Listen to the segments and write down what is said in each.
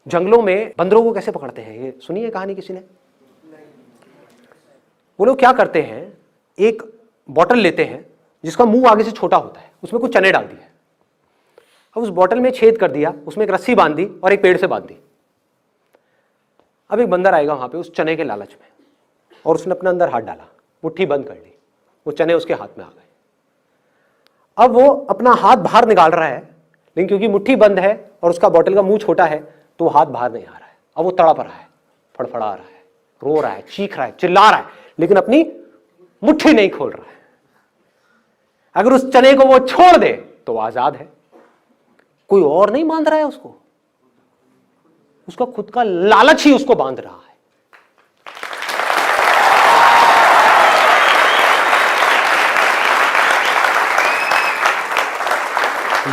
जंगलों में बंदरों को कैसे पकड़ते हैं, ये सुनी है कहानी किसी ने? वो लोग क्या करते हैं, एक बॉटल लेते हैं जिसका मुंह आगे से छोटा होता है, उसमें कुछ चने डाल दिए, अब उस बॉटल में छेद कर दिया, उसमें एक रस्सी बांध दी और एक पेड़ से बांध दी। अब एक बंदर आएगा वहां पे उस चने के लालच में, और उसने अपने अंदर हाथ डाला, मुट्ठी बंद कर ली, वो चने उसके हाथ में आ गए। अब वो अपना हाथ बाहर निकाल रहा है, लेकिन क्योंकि मुट्ठी बंद है और उसका बॉटल का मुंह छोटा है तो हाथ बाहर नहीं आ रहा है। अब वो तड़प रहा है, फड़फड़ा रहा है, रो रहा है, चीख रहा है, चिल्ला रहा है, लेकिन अपनी मुट्ठी नहीं खोल रहा है। अगर उस चने को वो छोड़ दे तो वो आजाद है। कोई और नहीं बांध रहा है उसको, उसका खुद का लालच ही उसको बांध रहा है।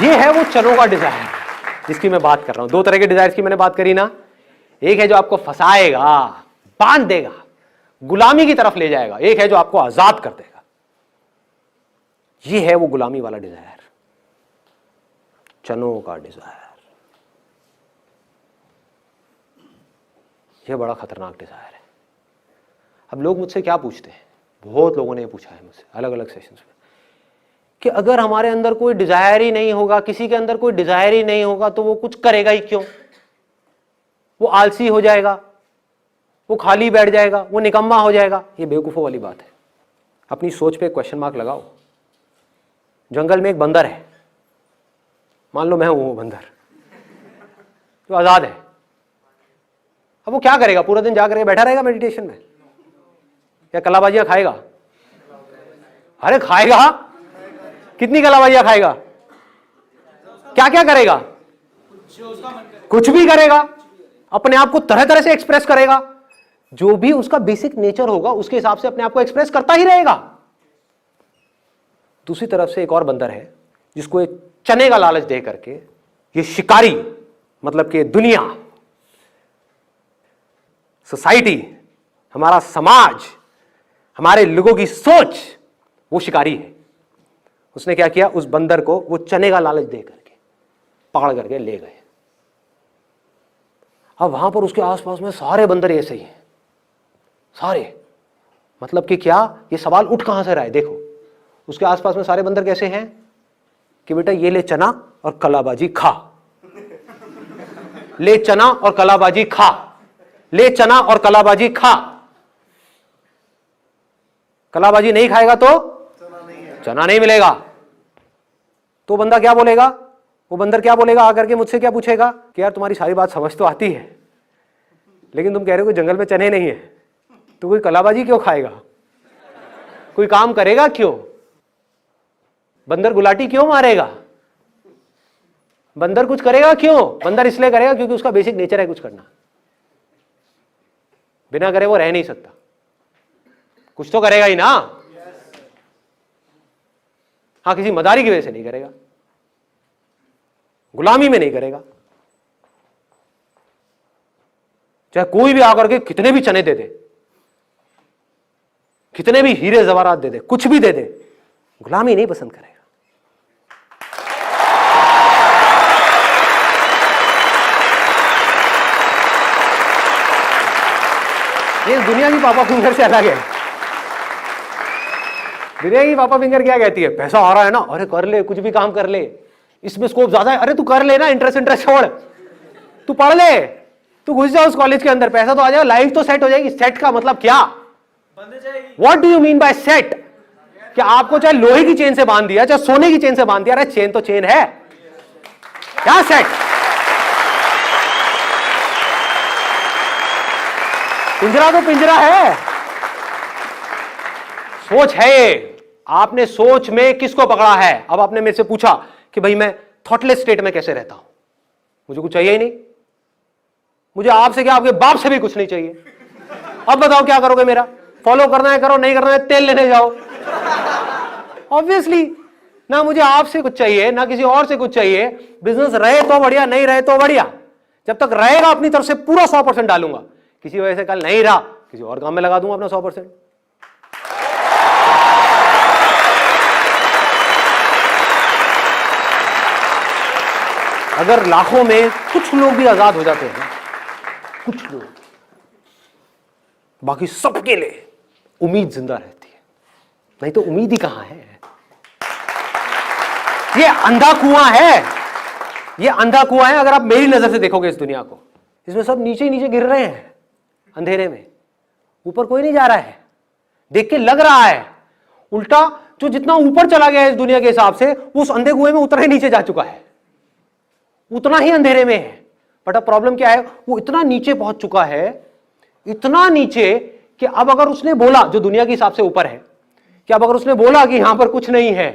ये है वो चनों का डिजायर जिसकी मैं बात कर रहा हूं। दो तरह के डिजायर की मैंने बात करी ना, एक है जो आपको फंसाएगा, बांध देगा, गुलामी की तरफ ले जाएगा, एक है जो आपको आजाद कर देगा। ये है वो गुलामी वाला डिजायर, चनों का डिजायर। यह बड़ा खतरनाक डिजायर है। अब लोग मुझसे क्या पूछते हैं, बहुत लोगों ने पूछा है मुझसे अलग अलग सेशंस में, कि अगर हमारे अंदर कोई डिजायर ही नहीं होगा, किसी के अंदर कोई डिजायर ही नहीं होगा, तो वो कुछ करेगा ही क्यों? वो आलसी हो जाएगा, वो खाली बैठ जाएगा, वो निकम्मा हो जाएगा। ये बेवकूफों वाली बात है। अपनी सोच पे क्वेश्चन मार्क लगाओ। जंगल में एक बंदर है, मान लो मैं हूं वो बंदर जो आजाद है। अब वो क्या करेगा? पूरा दिन जाकर बैठा रहेगा मेडिटेशन में, या कलाबाजियां खाएगा? अरे खाएगा, कितनी कलाबाजियां खाएगा? क्या क्या करेगा? कुछ भी करेगा, अपने आप को तरह तरह से एक्सप्रेस करेगा। जो भी उसका बेसिक नेचर होगा उसके हिसाब से अपने आप को एक्सप्रेस करता ही रहेगा। दूसरी तरफ से एक और बंदर है जिसको एक चने का लालच दे करके ये शिकारी, मतलब कि दुनिया, सोसाइटी, हमारा समाज, हमारे लोगों की सोच, वो शिकारी है। उसने क्या किया? उस बंदर को वो चने का लालच दे करके पकड़ करके ले गए। अब वहां पर उसके आसपास में सारे बंदर ऐसे ही हैं, सारे। मतलब कि क्या? ये सवाल उठ कहां से रहा है? देखो, उसके आसपास में सारे बंदर कैसे हैं कि बेटा ये ले चना और कलाबाजी खा, ले चना और कलाबाजी खा, ले चना और कलाबाजी खा। कलाबाजी नहीं खाएगा तो चना नहीं मिलेगा। तो बंदा क्या बोलेगा? वो बंदर क्या बोलेगा? आकर के मुझसे क्या पूछेगा कि यार तुम्हारी सारी बात समझ तो आती है, लेकिन तुम कह रहे हो कि जंगल में चने नहीं है, तो कोई कलाबाजी क्यों खाएगा? कोई काम करेगा क्यों? बंदर गुलाटी क्यों मारेगा? बंदर कुछ करेगा क्यों? बंदर इसलिए करेगा क्योंकि उसका बेसिक नेचर है कुछ करना। बिना करे वो रह नहीं सकता, कुछ तो करेगा ही ना। हाँ, किसी मदारी की वजह से नहीं करेगा, गुलामी में नहीं करेगा। चाहे कोई भी आकर के कितने भी चने दे दे, कितने भी हीरे जवाहरात दे दे, कुछ भी दे दे, गुलामी नहीं पसंद करेगा। ये दुनिया की पापा फिंगर से अलग है। दुनिया की पापा फिंगर क्या कहती है? पैसा आ रहा है ना, अरे कर ले, कुछ भी काम कर ले, इसमें स्कोप ज्यादा है, अरे तू कर ले ना, इंटरेस्ट छोड़, तू पढ़ ले, तू घुस जा उस कॉलेज के अंदर, पैसा तो आ जाएगा, लाइफ तो सेट हो जाएगी। सेट का मतलब क्या? What do you mean by set? क्या आपको चाहे लोहे की चेन से बांध दिया, चाहे सोने की चेन से बांध दिया, अरे चेन तो चेन है, क्या सेट? पिंजरा तो पिंजरा है, सोच है ये। आपने सोच में किसको पकड़ा है? अब आपने मेरे से पूछा कि भाई मैं थॉटलेस स्टेट में कैसे रहता हूं, मुझे कुछ चाहिए ही नहीं, मुझे आपसे क्या, आपके बाप से भी कुछ नहीं चाहिए। अब बताओ क्या करोगे? मेरा फॉलो करना है करो, नहीं करना है तेल लेने जाओ। ऑब्वियसली ना मुझे आपसे कुछ चाहिए ना किसी और से कुछ चाहिए। बिजनेस रहे तो बढ़िया, नहीं रहे तो बढ़िया। जब तक रहेगा अपनी तरफ से पूरा 100% डालूंगा, किसी वजह से कल नहीं रहा किसी और काम में लगा दूंगा अपना 100%। अगर लाखों में कुछ लोग भी आजाद हो जाते हैं कुछ लोग, बाकी सबके लिए उम्मीद जिंदा रहती है, नहीं तो उम्मीद ही कहां है। ये अंधा कुआं है, ये अंधा कुआं है। अगर आप मेरी नजर से देखोगे इस दुनिया को, इसमें सब नीचे ही नीचे गिर रहे हैं अंधेरे में, ऊपर कोई नहीं जा रहा है। देख के लग रहा है, उल्टा जो जितना ऊपर चला गया है इस दुनिया के हिसाब से, वो उस अंधे कुएं में उतना ही नीचे जा चुका है, उतना ही अंधेरे में है। बट अब प्रॉब्लम क्या है, वो इतना नीचे पहुंच चुका है, इतना नीचे कि अब अगर उसने बोला, जो दुनिया के हिसाब से ऊपर है, कि अब अगर उसने बोला कि यहां पर कुछ नहीं है,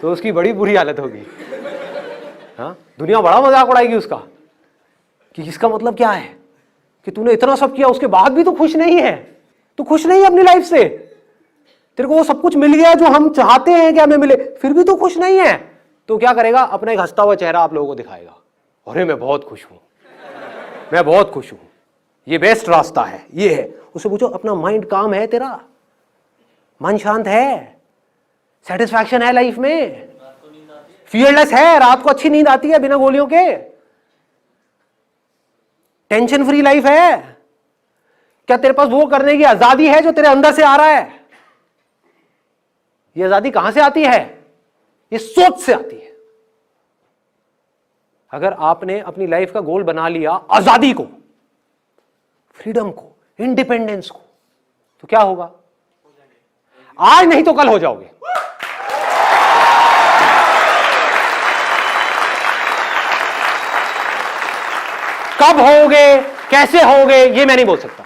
तो उसकी बड़ी बुरी हालत होगी। हाँ, दुनिया बड़ा मजाक उड़ाएगी उसका कि इसका मतलब क्या है कि तूने इतना सब किया, उसके बाद भी तो खुश नहीं है, तू खुश नहीं है अपनी लाइफ से, तेरे को वो सब कुछ मिल गया जो हम चाहते हैं कि हमें मिले, फिर भी तो खुश नहीं है। तो क्या करेगा, अपना एक हंसता हुआ चेहरा आप लोगों को दिखाएगा, अरे मैं बहुत खुश हूं, मैं बहुत खुश हूं, ये बेस्ट रास्ता है, ये है। उससे पूछो अपना माइंड काम है, तेरा मन शांत है, सेटिस्फैक्शन है लाइफ में, फियरलेस है, रात को अच्छी नींद आती है बिना गोलियों के, टेंशन फ्री लाइफ है। क्या तेरे पास वो करने की आजादी है जो तेरे अंदर से आ रहा है? ये आजादी कहां से आती है? ये सोच से आती है। अगर आपने अपनी लाइफ का गोल बना लिया आजादी को, फ्रीडम को, इंडिपेंडेंस को, तो क्या होगा? आज नहीं तो कल हो जाओगे। कब होगे, कैसे होगे, ये मैं नहीं बोल सकता।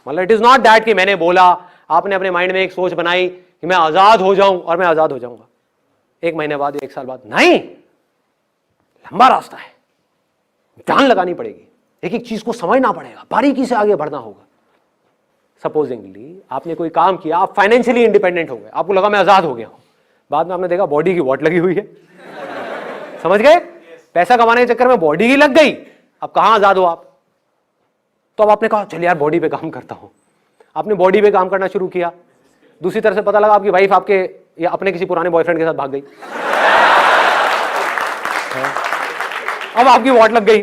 मतलब इट इज नॉट दैट कि मैंने बोला, आपने अपने माइंड में एक सोच बनाई कि मैं आजाद हो जाऊं और मैं आजाद हो जाऊंगा 1 महीने बाद, 1 साल बाद। नहीं, लंबा रास्ता है, जान लगानी पड़ेगी, एक एक चीज को समझना पड़ेगा, बारीकी से आगे बढ़ना होगा। सपोजिंगली आपने कोई काम किया, आप फाइनेंशियली इंडिपेंडेंट हो गए, आपको लगा मैं आजाद हो गया हूं, बाद में आपने देखा बॉडी की वॉट लगी हुई है। समझ गए? पैसा कमाने के चक्कर में बॉडी की लग गई, अब कहां आजाद हो आप? तो अब आपने कहा चल यार बॉडी पे काम करता हूं, आपने बॉडी पे काम करना शुरू किया, दूसरी तरफ से पता लगा आपकी वाइफ आपके या अपने किसी पुराने बॉयफ्रेंड के साथ भाग गई। अब आपकी वॉट लग गई,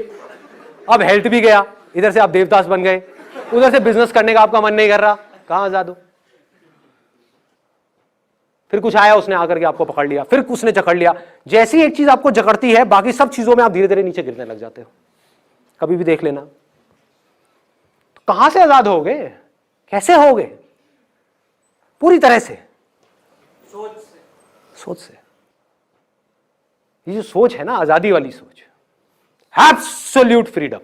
अब हेल्थ भी गया, इधर से आप देवदास बन गए, उधर से बिजनेस करने का आपका मन नहीं कर रहा, कहां आजाद हो? फिर कुछ आया, उसने आकर के आपको पकड़ लिया, फिर उसने जकड़ लिया। जैसी एक चीज आपको जकड़ती है, बाकी सब चीजों में आप धीरे धीरे नीचे गिरने लग जाते हो। कभी भी देख लेना, तो कहां से आजाद होगे, कैसे होगे? पूरी तरह से सोच से। ये जो सोच है ना, आजादी वाली सोच, एब्सोल्यूट फ्रीडम,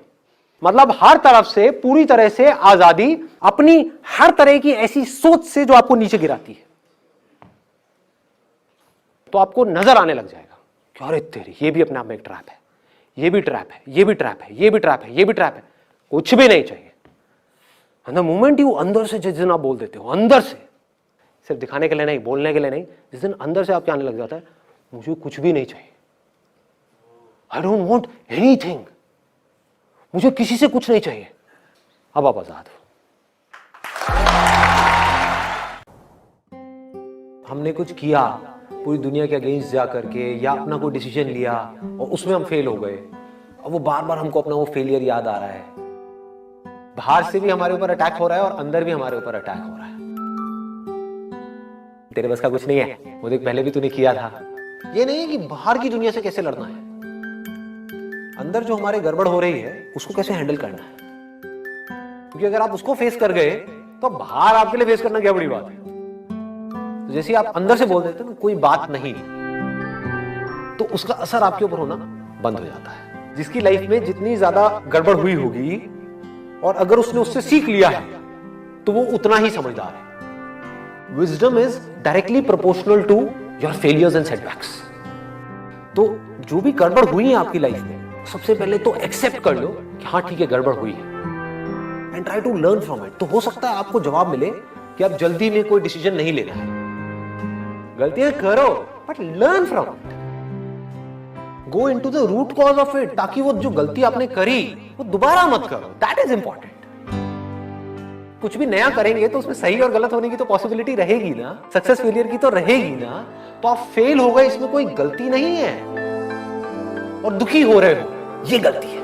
मतलब हर तरफ से पूरी तरह से आजादी, अपनी हर तरह की ऐसी सोच से जो आपको नीचे गिराती है। तो आपको नजर आने लग जाएगा कि अरे तेरी, ये भी अपने आप में एक ट्रैप है, ये भी ट्रैप है, ये भी ट्रैप है, ये भी ट्रैप है, ये भी ट्रैप है। कुछ भी नहीं चाहिए। द मोमेंट यू अंदर से, जिस दिन आप बोल देते हो अंदर से, सिर्फ दिखाने के लिए नहीं, बोलने के लिए नहीं, जिस दिन अंदर से आपके आने लग जाता है मुझे कुछ भी नहीं चाहिए, आई डोंट वॉन्ट एनीथिंग, मुझे किसी से कुछ नहीं चाहिए, अब आप आजाद हो। हमने कुछ किया पूरी दुनिया के अगेंस्ट जा करके, या अपना कोई डिसीजन लिया और उसमें हम फेल हो गए, और वो बार बार हमको अपना वो फेलियर याद आ रहा है। बाहर से भी हमारे ऊपर अटैक हो रहा है और अंदर भी हमारे ऊपर अटैक हो रहा है। तेरे बस का कुछ नहीं है, वो देख पहले भी तूने किया था। ये नहीं है कि बाहर की दुनिया से कैसे लड़ना है, अंदर जो हमारे गड़बड़ हो रही है उसको कैसे हैंडल करना है। क्योंकि अगर आप उसको फेस कर गए तो बाहर आपके लिए फेस करना क्या बड़ी बात है। तो जैसे आप अंदर से बोल देते हो ना कोई बात नहीं, तो उसका असर आपके ऊपर होना बंद हो जाता है। जिसकी लाइफ में जितनी ज्यादा गड़बड़ हुई होगी और अगर उसने उससे सीख लिया है तो वो उतना ही समझदार है। Wisdom is directly proportional to your failures and setbacks. तो जो भी गड़बड़ हुई है आपकी लाइफ में, सबसे पहले तो एक्सेप्ट कर लो कि हाँ ठीक है गड़बड़ हुई है, and try to learn from it. तो हो सकता है आपको जवाब मिले कि आप जल्दी में कोई डिसीजन नहीं लेना है, गलतियां करो but learn from it, go into the root cause of it, ताकि वो जो गलती आपने करी वो दोबारा मत करो। That is important. कुछ भी नया करेंगे तो उसमें सही और गलत होने की तो पॉसिबिलिटी रहेगी ना, सक्सेस फेलियर की तो रहेगी ना। तो आप फेल हो गए, इसमें कोई गलती नहीं है, और दुखी हो रहे हो ये गलती है।